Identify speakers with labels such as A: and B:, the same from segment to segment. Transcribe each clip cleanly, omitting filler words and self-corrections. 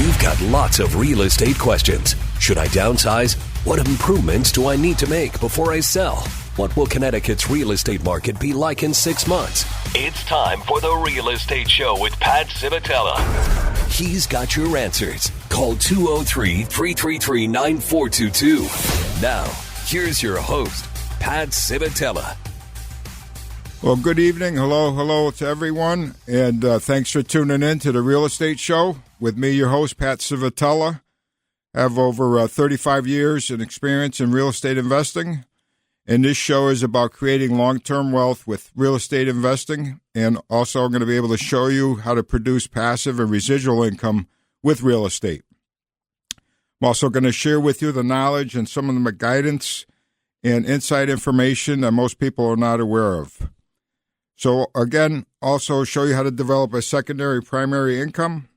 A: You've got lots of real estate questions. Should I downsize? What improvements do I need to make before I sell? What will Connecticut's real estate market be like in 6 months? It's time for The Real Estate Show with Pat Civitella. He's got your answers. Call 203-333-9422. Now, here's your host, Pat Civitella.
B: Well, good evening. Hello to everyone. And thanks for tuning in to The Real Estate Show with me, your host, Pat Civitella. I have over 35 years in experience in real estate investing. And this show is about creating long-term wealth with real estate investing. And also I'm going to be able to show you how to produce passive and residual income with real estate. I'm also going to share with you the knowledge and some of the guidance and inside information that most people are not aware of. So again, also show you how to develop a secondary primary income.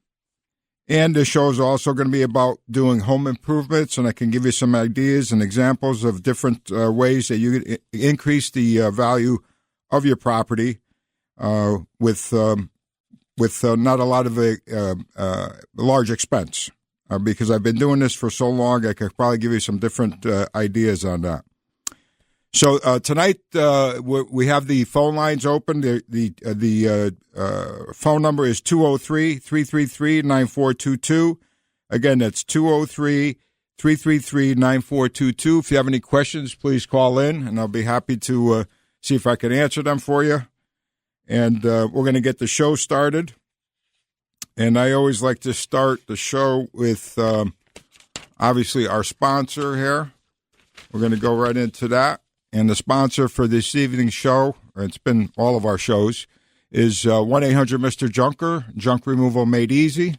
B: And this show is also going to be about doing home improvements, and I can give you some ideas and examples of different ways that you can increase the value of your property with not a lot of a large expense. Because I've been doing this for so long, I could probably give you some different ideas on that. So tonight we have the phone lines open. The phone number is 203-333-9422. Again, that's 203-333-9422. If you have any questions, please call in, and I'll be happy to see if I can answer them for you. And we're going to get the show started. And I always like to start the show with, obviously, our sponsor here. We're going to go right into that. And the sponsor for this evening's show, or it's been all of our shows, is 1-800-MR-JUNKER, junk removal made easy.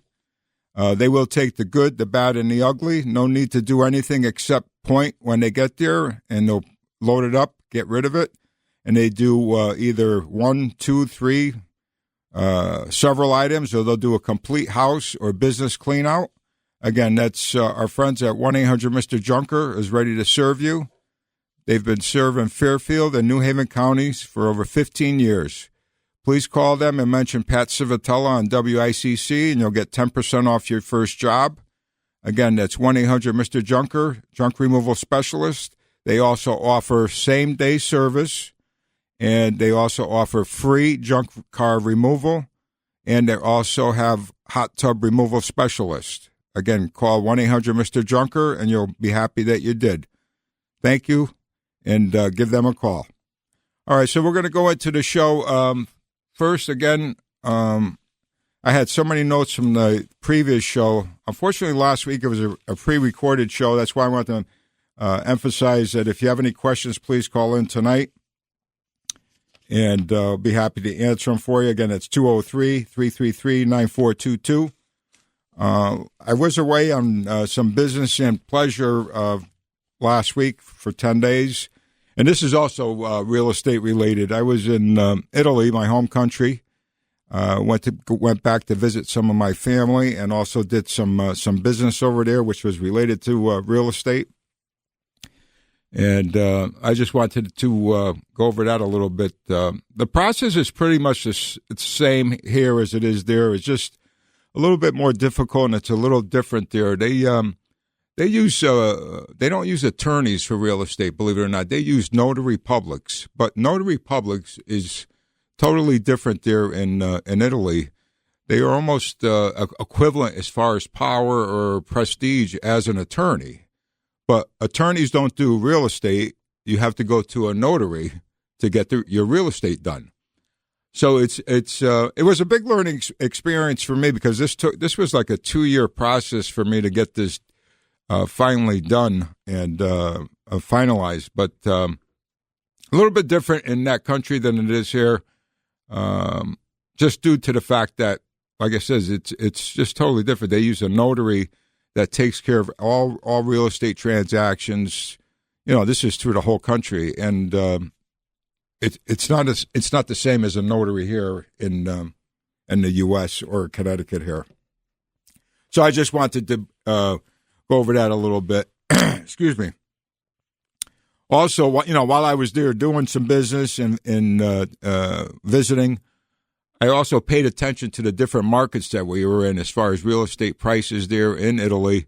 B: They will take the good, the bad, and the ugly. No need to do anything except point when they get there, and they'll load it up, get rid of it. And they do either 1, 2, 3, several items, or they'll do a complete house or business clean out. Again, that's our friends at 1-800-MR-JUNKER is ready to serve you. They've been serving Fairfield and New Haven counties for over 15 years. Please call them and mention Pat Civitella on WICC, and you'll get 10% off your first job. Again, that's 1-800-MR-JUNKER, junk removal specialist. They also offer same-day service, and they also offer free junk car removal, and they also have hot tub removal specialist. Again, call 1-800-MR-JUNKER, and you'll be happy that you did. Thank you. And give them a call. All right, so we're going to go into the show. First, again, I had so many notes from the previous show. Unfortunately, last week it was a pre-recorded show. That's why I want to emphasize that if you have any questions, please call in tonight. And I'll be happy to answer them for you. Again, it's 203-333-9422. I was away on some business and pleasure last week for 10 days. And this is also real estate related. I was in Italy, my home country. Went back to visit some of my family, and also did some business over there, which was related to real estate. And I just wanted to go over that a little bit. The process is pretty much the same here as it is there. It's just a little bit more difficult, and it's a little different there. They don't use attorneys for real estate, believe it or not. They use notary publics, but notary publics is totally different there in Italy. They are almost equivalent as far as power or prestige as an attorney, but attorneys don't do real estate. You have to go to a notary to get your real estate done. So it was a big learning experience for me, because this was like a 2-year process for me to get this finally done and finalized, but a little bit different in that country than it is here, just due to the fact that, like I said, it's just totally different. They use a notary that takes care of all real estate transactions. This is through the whole country, and it's not the same as a notary here in the U.S. or Connecticut here. So I just wanted to go over that a little bit. Excuse me. Also, while I was there doing some business and visiting, I also paid attention to the different markets that we were in as far as real estate prices there in Italy.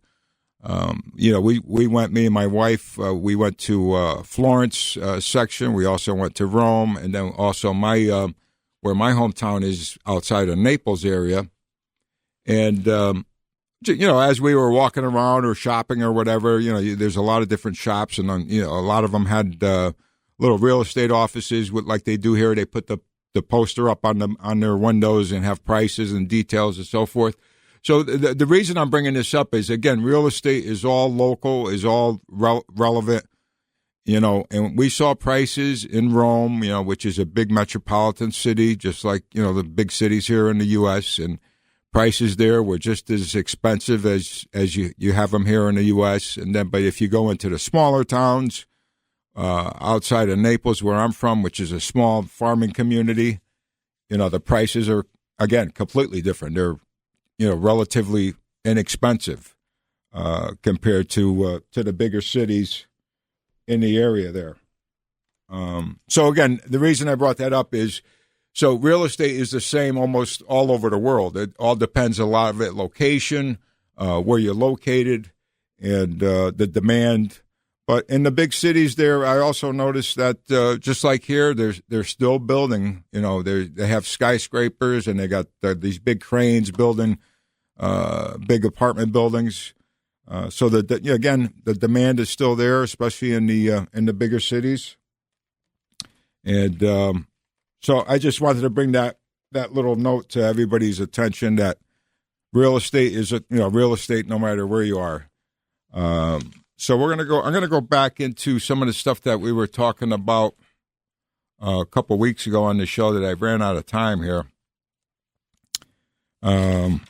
B: We went, me and my wife, we went to Florence section. We also went to Rome, and then also where my hometown is outside of Naples area. And, as we were walking around or shopping or whatever, there's a lot of different shops, and, a lot of them had little real estate offices with, like they do here. They put the poster up on their windows and have prices and details and so forth. So the reason I'm bringing this up is, again, real estate is all local, is all relevant, and we saw prices in Rome, which is a big metropolitan city, just like, the big cities here in the U.S., and prices there were just as expensive as you have them here in the U.S. But if you go into the smaller towns, outside of Naples, where I'm from, which is a small farming community, the prices are, again, completely different. They're, relatively inexpensive compared to the bigger cities in the area there. So again, the reason I brought that up is, so real estate is the same almost all over the world. It all depends a lot of it, location, where you're located, and the demand. But in the big cities there, I also noticed that just like here, they're still building. They have skyscrapers, and they got these big cranes building big apartment buildings. So again, the demand is still there, especially in the bigger cities. And so I just wanted to bring that little note to everybody's attention that real estate is real estate no matter where you are. So I'm going to go back into some of the stuff that we were talking about a couple of weeks ago on the show that I ran out of time here. And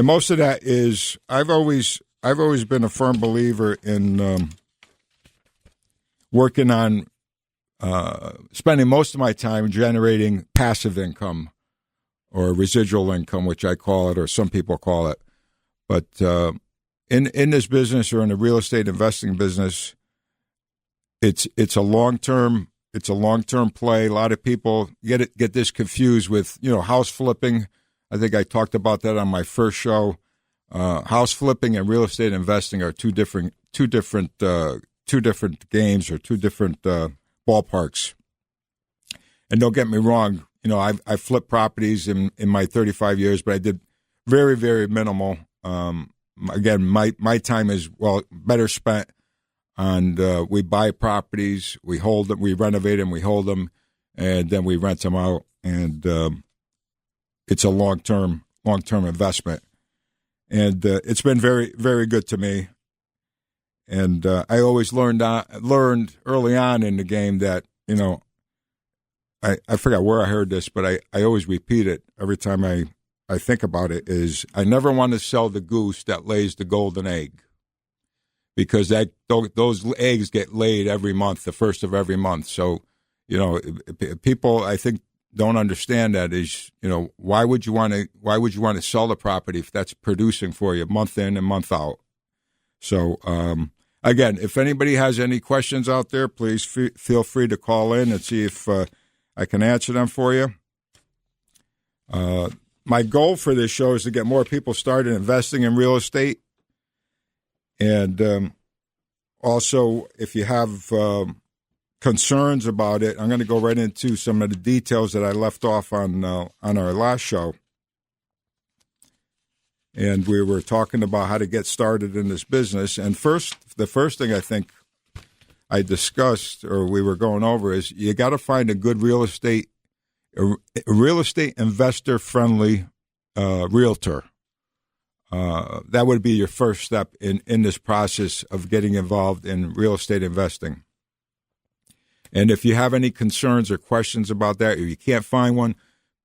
B: most of that is, I've always been a firm believer in working on spending most of my time generating passive income or residual income, which I call it, or some people call it. But in this business, or in the real estate investing business, it's a long-term play. A lot of people get this confused with, house flipping. I think I talked about that on my first show. House flipping and real estate investing are two different games, or two different ballparks. And don't get me wrong, I flipped properties in my 35 years, but I did very, very minimal. Again, my time is better spent on we buy properties, we hold them, we renovate them, we hold them, and then we rent them out, and it's a long-term investment, and it's been very, very good to me. And I always learned early on in the game that I forgot where I heard this, but I always repeat it every time I think about it, is I never want to sell the goose that lays the golden egg, because those eggs get laid every month, the first of every month. So, people, I think, don't understand that is, why would you want to sell the property if that's producing for you month in and month out? So, again, if anybody has any questions out there, please feel free to call in and see if I can answer them for you. My goal for this show is to get more people started investing in real estate. And also, if you have concerns about it, I'm going to go right into some of the details that I left off on our last show. And we were talking about how to get started in this business. And the first thing I think I discussed, or we were going over, is you got to find a good real estate investor friendly realtor. That would be your first step in this process of getting involved in real estate investing. And if you have any concerns or questions about that, or you can't find one,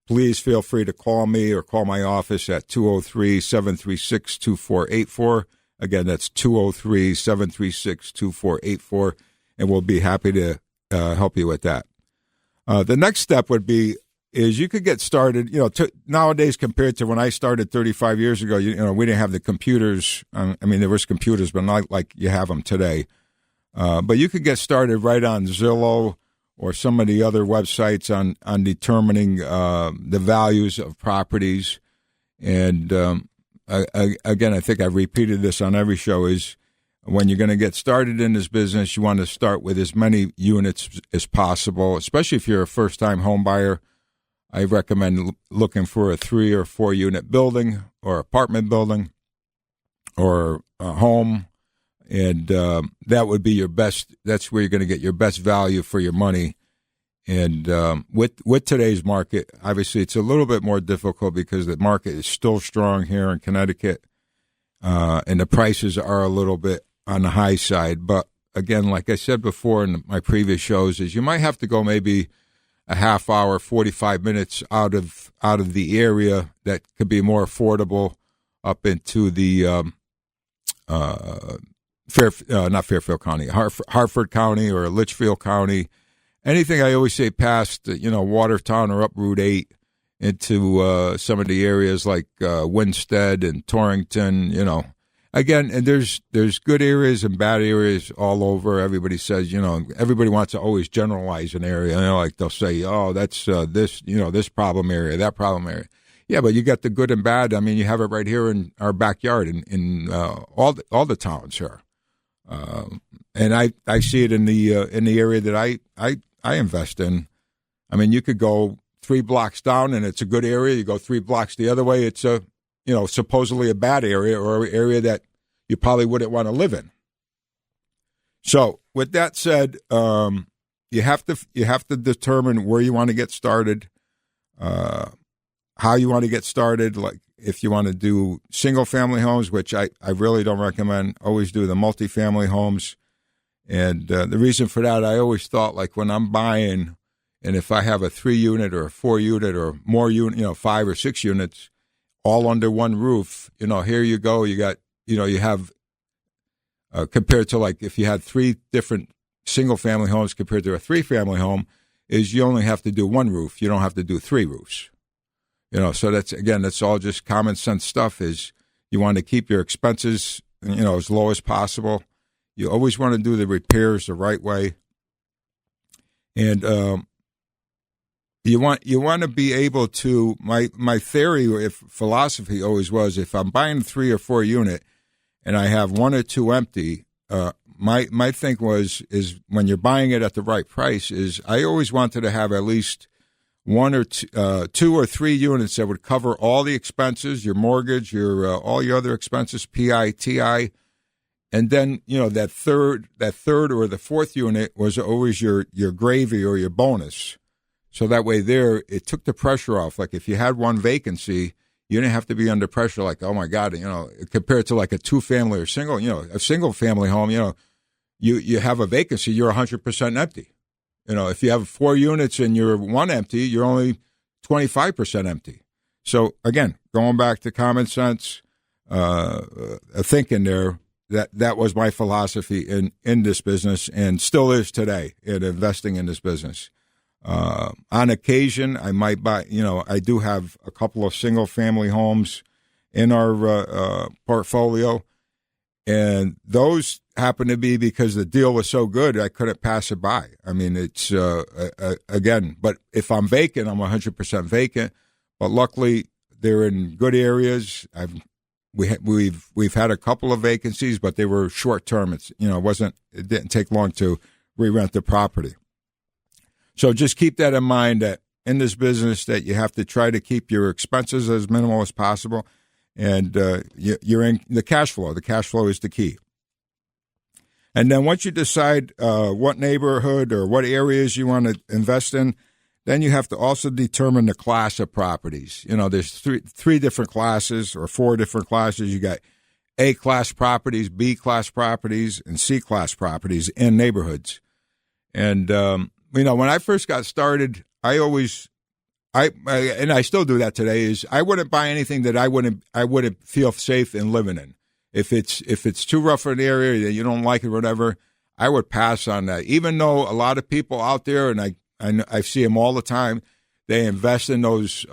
B: please feel free to call me or call my office at 203-736-2484. Again, that's 203-736-2484, and we'll be happy to help you with that. The next step would be is you could get started, nowadays compared to when I started 35 years ago, we didn't have the computers. There was computers, but not like you have them today. But you could get started right on Zillow or some of the other websites on determining the values of properties. And again, I think I've repeated this on every show, is when you're going to get started in this business, you want to start with as many units as possible, especially if you're a first-time home buyer. I recommend looking for a 3 or 4 unit building or apartment building or a home, and that would be your best. That's where you're going to get your best value for your money. And with today's market, obviously it's a little bit more difficult because the market is still strong here in Connecticut, and the prices are a little bit on the high side. But again, like I said before in my previous shows, is you might have to go maybe a half hour, 45 minutes out of the area that could be more affordable up into the not Fairfield County, Hartford County or Litchfield County. Anything, I always say, past Watertown or up Route 8 into some of the areas like Winstead and Torrington. Again, and there's good areas and bad areas all over. Everybody says, everybody wants to always generalize an area. Like they'll say, oh, that's this problem area, that problem area. Yeah, but you got the good and bad. I mean, you have it right here in our backyard in all the towns here, and I see it in the area that I invest in. I mean, you could go 3 blocks down and it's a good area. You go 3 blocks the other way, it's a supposedly a bad area or an area that you probably wouldn't want to live in. So, with that said, you have to determine where you want to get started, how you want to get started. Like if you want to do single-family homes, which I really don't recommend, always do the multifamily homes. And the reason for that, I always thought, like when I'm buying, and if I have a 3-unit or a 4-unit or more 5 or 6 units, all under one roof, here you go. You got, you have, compared to like if you had 3 different single-family homes compared to a 3-family home, is you only have to do 1 roof. You don't have to do 3 roofs. So that's all just common sense stuff. Is you want to keep your expenses, as low as possible. You always want to do the repairs the right way, and you want to be able to. My theory, philosophy always was, if I'm buying a 3 or 4 unit, and I have 1 or 2 empty, my think is when you're buying it at the right price, is I always wanted to have at least 1 or 2 or 3 units that would cover all the expenses, your mortgage, your all your other expenses, PI, TI. And then, that third or the 4th unit was always your gravy or your bonus. So that way there, it took the pressure off. Like if you had 1 vacancy, you didn't have to be under pressure like, oh my God, compared to like a 2-family or a single family home, you have a vacancy, you're 100% empty. If you have 4 units and you're 1 empty, you're only 25% empty. So again, going back to common sense, thinking there, that was my philosophy in this business and still is today in investing in this business. On occasion, I might buy, I do have a couple of single-family homes in our portfolio, and those happen to be because the deal was so good, I couldn't pass it by. I mean, it's, again, but if I'm vacant, I'm 100% vacant, but luckily they're in good areas. We've had a couple of vacancies, but they were short term. It didn't take long to re-rent the property. So just keep that in mind, that in this business that you have to try to keep your expenses as minimal as possible, and you're in the cash flow. The cash flow is the key. And then once you decide what neighborhood or what areas you want to invest in, then you have to also determine the class of properties. There's three different classes or 4 different classes. You got A-class properties, B-class properties, and C-class properties in neighborhoods. And, when I first got started, and I still do that today, is I wouldn't buy anything that I wouldn't feel safe in living in. If it's too rough an area that you don't like it or whatever, I would pass on that. Even though a lot of people out there, and I see them all the time, they invest in those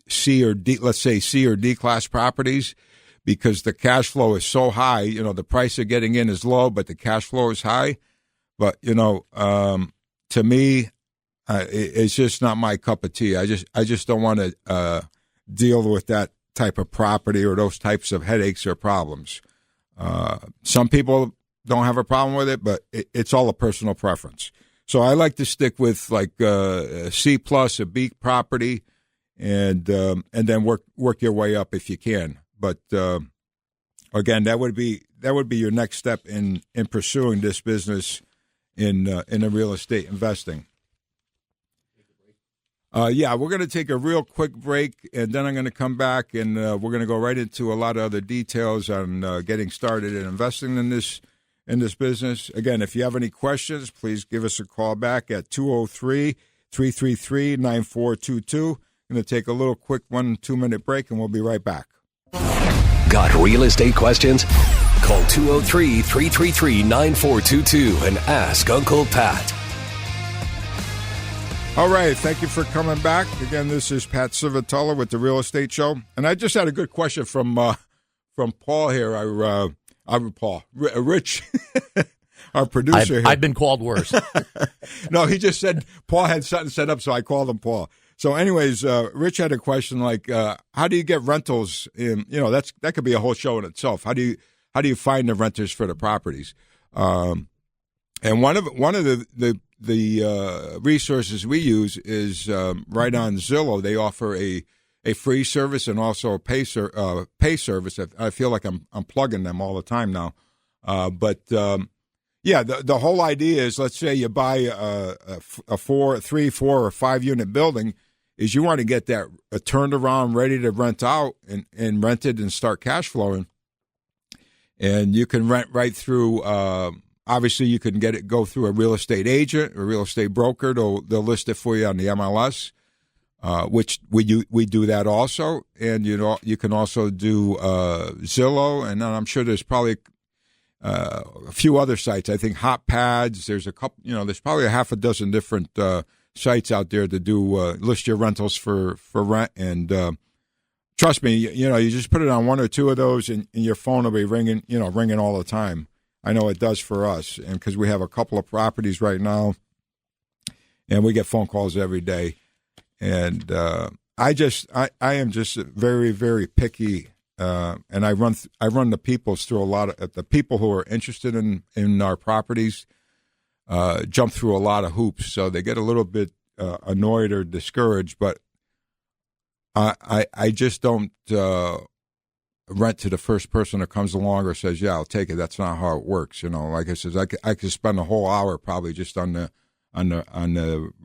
B: C or D, let's say C or D class properties, because the cash flow is so high. The price of getting in is low, but the cash flow is high. But to me, it's just not my cup of tea. I just don't want to deal with that type of property or those types of headaches or problems. Some people don't have a problem with it, but it's all a personal preference. So I like to stick with like a C plus, a B property, and then work your way up if you can. But again, that would be your next step in pursuing this business in the real estate investing. Yeah, we're going to take a real quick break, and then I'm going to come back, and we're going to go right into a lot of other details on getting started and investing in this business. Again, if you have any questions, please give us a call back at 203-333-9422. I'm going to take a little quick 1-2 minute break, and we'll be right back.
A: Got real estate questions? Call 203-333-9422 and ask Uncle Pat.
B: All right, thank you for coming back. Again, this is Pat Civitella with the Real Estate Show, and I just had a good question from Paul here. Rich, our producer here.
C: I've been called worse.
B: No, he just said Paul had something set up, so I called him Paul. So, anyways, Rich had a question like, how do you get rentals? That could be a whole show in itself. How do you find the renters for the properties? And one of the resources we use is right on Zillow. They offer a free service and also a pay service. I feel like I'm plugging them all the time now. But the whole idea is, let's say you buy a 3, 4, or 5 unit building, is you want to get that turned around, ready to rent out and rented and start cash flowing. And you can rent right through. Obviously, you can go through a real estate agent or real estate broker. They'll list it for you on the MLS, which we do that also. And you can also do Zillow, and I'm sure there's probably a few other sites. I think Hot Pads. There's a couple. There's probably a half a dozen different sites out there to do list your rentals for rent. And trust me, you just put it on one or two of those, and your phone will be ringing all the time. I know it does for us, and because we have a couple of properties right now, and we get phone calls every day. And I am just very, very picky, and I run the peoples through a lot of the people who are interested in our properties. Jump through a lot of hoops, so they get a little bit annoyed or discouraged. But I just don't rent to the first person that comes along or says, "Yeah, I'll take it." That's not how it works. Like I said, I could spend a whole hour probably just on the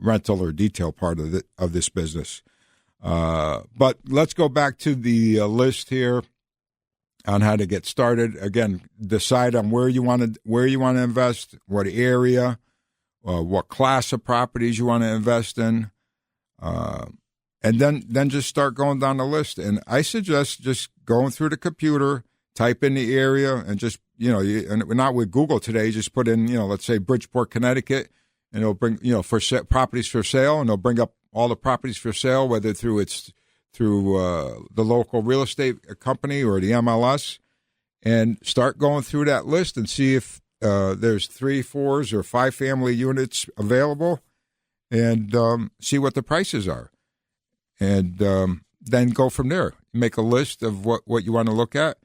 B: rental or detail part of this business. But let's go back to the list here on how to get started. Again, decide on where you want to invest, what area, what class of properties you want to invest in, and then just start going down the list. And I suggest just going through the computer, type in the area, and just and not with Google today. Just put in let's say Bridgeport, Connecticut, and it'll bring properties for sale, and it'll bring up all the properties for sale, whether through the local real estate company or the MLS, and start going through that list and see if there's 3, 4s, or 5 family units available, and see what the prices are, and then go from there. Make a list of what you want to look at,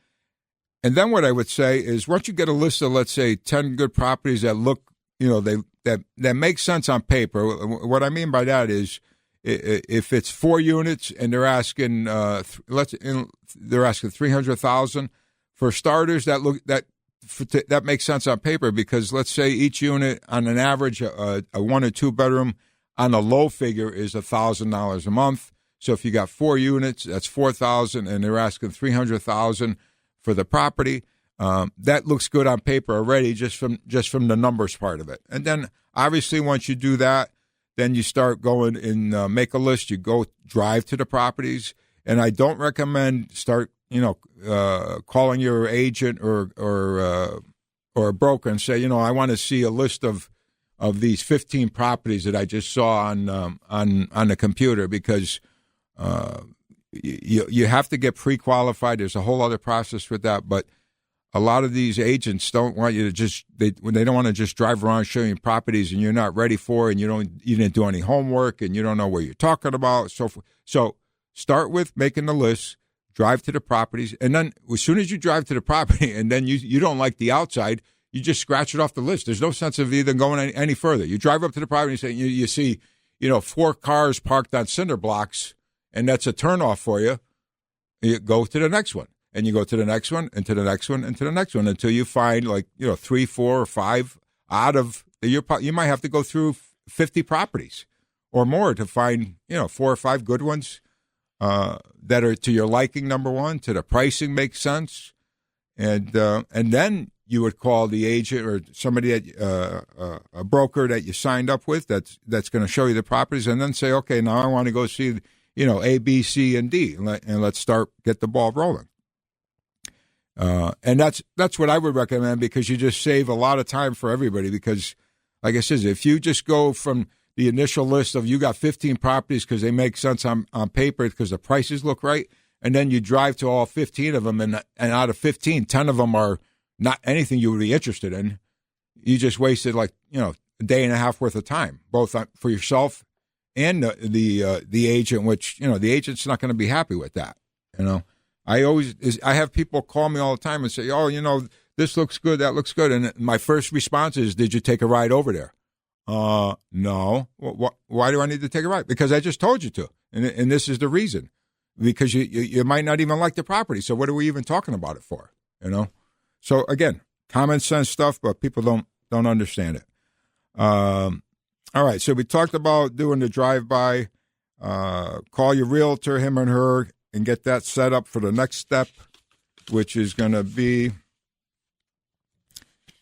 B: and then what I would say is once you get a list of, let's say, 10 good properties that look, that make sense on paper. What I mean by that is, if it's 4 units and they're asking $300,000 for starters, that makes sense on paper, because let's say each unit on an average, a 1 or 2 bedroom on a low figure is $1,000 a month. So if you got 4 units, that's $4,000, and they're asking $300,000 for the property. That looks good on paper already, just from the numbers part of it. And then obviously once you do that, then you start going and make a list. You go drive to the properties, and I don't recommend start calling your agent or a broker and say, I want to see a list of these 15 properties that I just saw on the computer, because you have to get pre-qualified. There's a whole other process with that, but a lot of these agents don't want you to they don't want to just drive around showing you properties and you're not ready for, and you didn't do any homework and you don't know what you're talking about. So start with making the list, drive to the properties, and then as soon as you drive to the property and then you don't like the outside, you just scratch it off the list. There's no sense of even going any further. You drive up to the property and you see 4 cars parked on cinder blocks, and that's a turnoff for you. You go to the next one. And you go to the next one, and to the next one, and to the next one until you find 3, 4, or 5 out of you might have to go through 50 properties or more to find 4 or 5 good ones that are to your liking. Number one, to the pricing makes sense, and then you would call the agent or somebody a broker that you signed up with that's going to show you the properties, and then say, okay, now I want to go see A, B, C, and D, and let's get the ball rolling. And that's what I would recommend, because you just save a lot of time for everybody. Because, like I said, if you just go from the initial list of you got 15 properties because they make sense on paper because the prices look right, and then you drive to all 15 of them, and out of 15, 10 of them are not anything you would be interested in, you just wasted a day and a half worth of time, both for yourself and the agent, which the agent's not going to be happy with that. I have people call me all the time and say, oh, this looks good, that looks good. And my first response is, did you take a ride over there? No. Why do I need to take a ride? Because I just told you to. And this is the reason. Because you might not even like the property. So what are we even talking about it for? So again, common sense stuff, but people don't understand it. All right. So we talked about doing the drive-by. Call your realtor, him and her, and get that set up for the next step, which is going to be,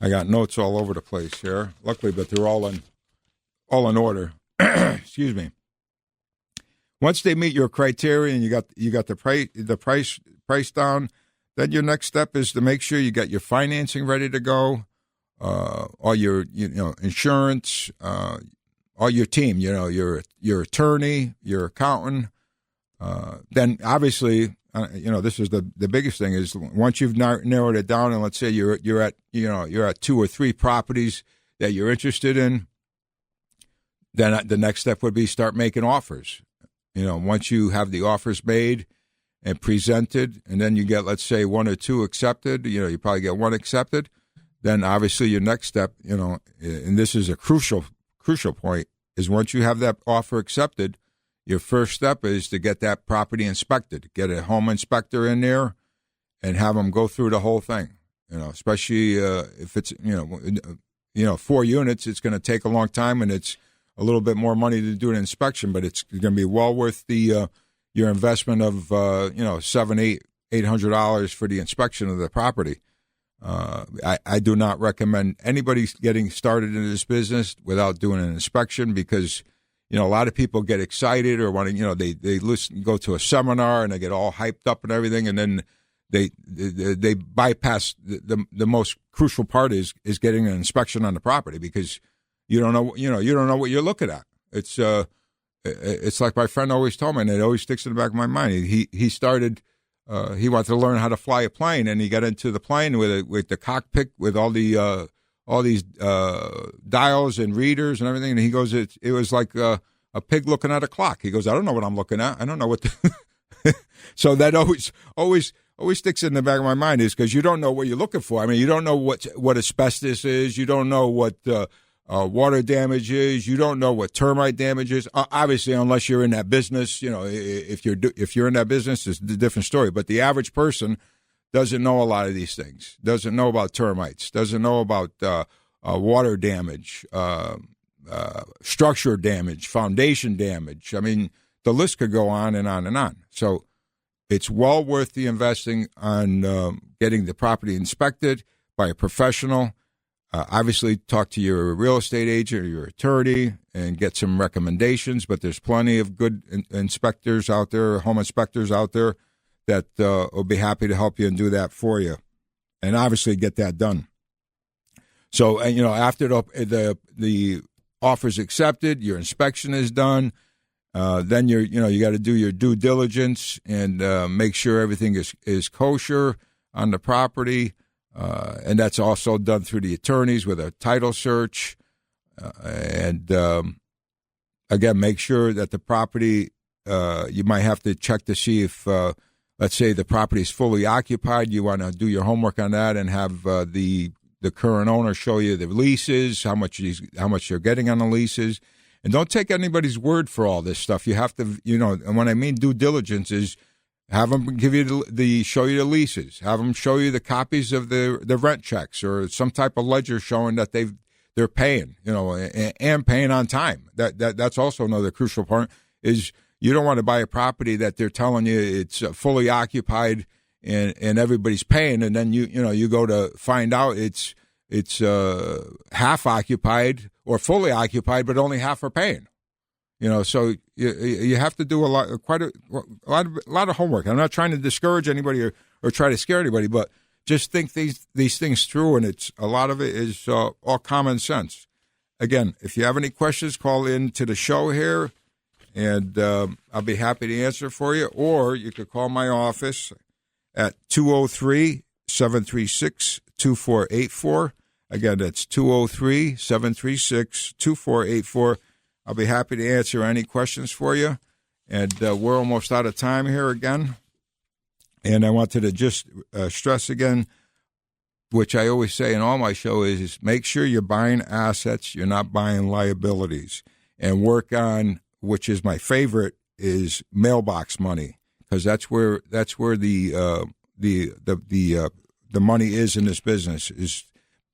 B: I got notes all over the place here, luckily, but they're all in order. Excuse me. Once they meet your criteria and you got the price down, then your next step is to make sure you got your financing ready to go, all your insurance, all your team, your attorney, your accountant. Then obviously, this is the biggest thing is once you've narrowed it down, and let's say you're at 2 or 3 properties that you're interested in, then the next step would be start making offers. Once you have the offers made and presented, and then you get, let's say, 1 or 2 accepted, you probably get 1 accepted, then obviously your next step, and this is a crucial point, is once you have that offer accepted, your first step is to get that property inspected, get a home inspector in there and have them go through the whole thing, especially if it's, 4 units, it's going to take a long time and it's a little bit more money to do an inspection, but it's going to be well worth your investment of, $700-800 for the inspection of the property. I do not recommend anybody getting started in this business without doing an inspection, because a lot of people get excited or want to, they listen, go to a seminar and they get all hyped up and everything, and then they bypass the most crucial part is getting an inspection on the property, because you don't know what you're looking at. It's like my friend always told me, and it always sticks in the back of my mind. He started. He wanted to learn how to fly a plane, and he got into the plane with the cockpit with all these dials and readers and everything. And he goes, it was like a pig looking at a clock. He goes, I don't know what I'm looking at. I don't know what. So that always sticks in the back of my mind, is because you don't know what you're looking for. I mean, you don't know what asbestos is. You don't know what water damage is. You don't know what termite damage is. Obviously, unless you're in that business, if you're in that business, it's a different story. But the average person doesn't know a lot of these things. Doesn't know about termites. Doesn't know about water damage, structure damage, foundation damage. I mean, the list could go on and on and on. So it's well worth the investing on getting the property inspected by a professional. Obviously, talk to your real estate agent or your attorney and get some recommendations, but there's plenty of good inspectors out there, home inspectors out there that will be happy to help you and do that for you, and obviously get that done. So, after the offer's accepted, your inspection is done, then you got to do your due diligence and make sure everything is kosher on the property. And that's also done through the attorneys with a title search. Again, make sure that the property, you might have to check to see if, let's say, the property is fully occupied. You want to do your homework on that and have the current owner show you the leases, how much you're getting on the leases. And don't take anybody's word for all this stuff. You have to, and when I mean due diligence is have them give you show you the leases, have them show you the copies of the rent checks or some type of ledger showing that they're paying, and paying on time. That's also another crucial part is you don't want to buy a property that they're telling you it's fully occupied and everybody's paying, and then you go to find out it's half occupied or fully occupied, but only half are paying. So you have to do a lot of homework. I'm not trying to discourage anybody or try to scare anybody, but just think these things through, and a lot of it is all common sense. Again, if you have any questions, call in to the show here, and I'll be happy to answer for you. Or you could call my office at 203-736-2484. Again, that's 203-736-2484. I'll be happy to answer any questions for you. And we're almost out of time here again. And I wanted to just stress again, which I always say in all my shows, is make sure you're buying assets, you're not buying liabilities. And work on, which is my favorite, is mailbox money, because that's where the money is in this business, is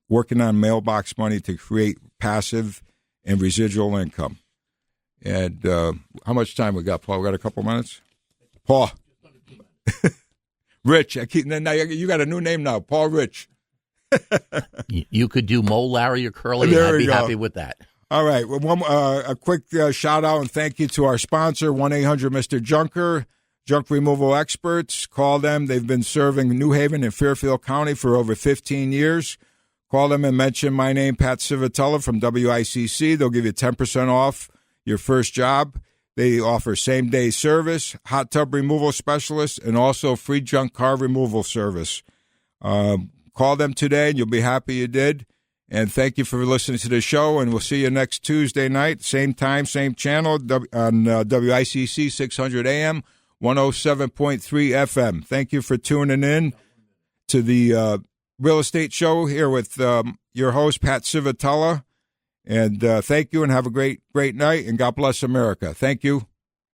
B: working on mailbox money to create passive and residual income. And how much time we got, Paul? We got a couple minutes? Paul. Rich. Now you got a new name now, Paul Rich.
C: You could do Mo, Larry, or Curly, and I'd be happy with that.
B: All right. Well, a quick shout out and thank you to our sponsor, 1-800-Mr. Junker, junk removal experts. Call them. They've been serving New Haven and Fairfield County for over 15 years. Call them and mention my name, Pat Civitella from WICC. They'll give you 10% off your first job. They offer same-day service, hot tub removal specialist, and also free junk car removal service. Call them today, and you'll be happy you did. And thank you for listening to the show, and we'll see you next Tuesday night, same time, same channel, on WICC 600 AM, 107.3 FM. Thank you for tuning in to the Real Estate Show here with your host, Pat Civitella. And thank you, and have a great night, and God bless America. Thank you.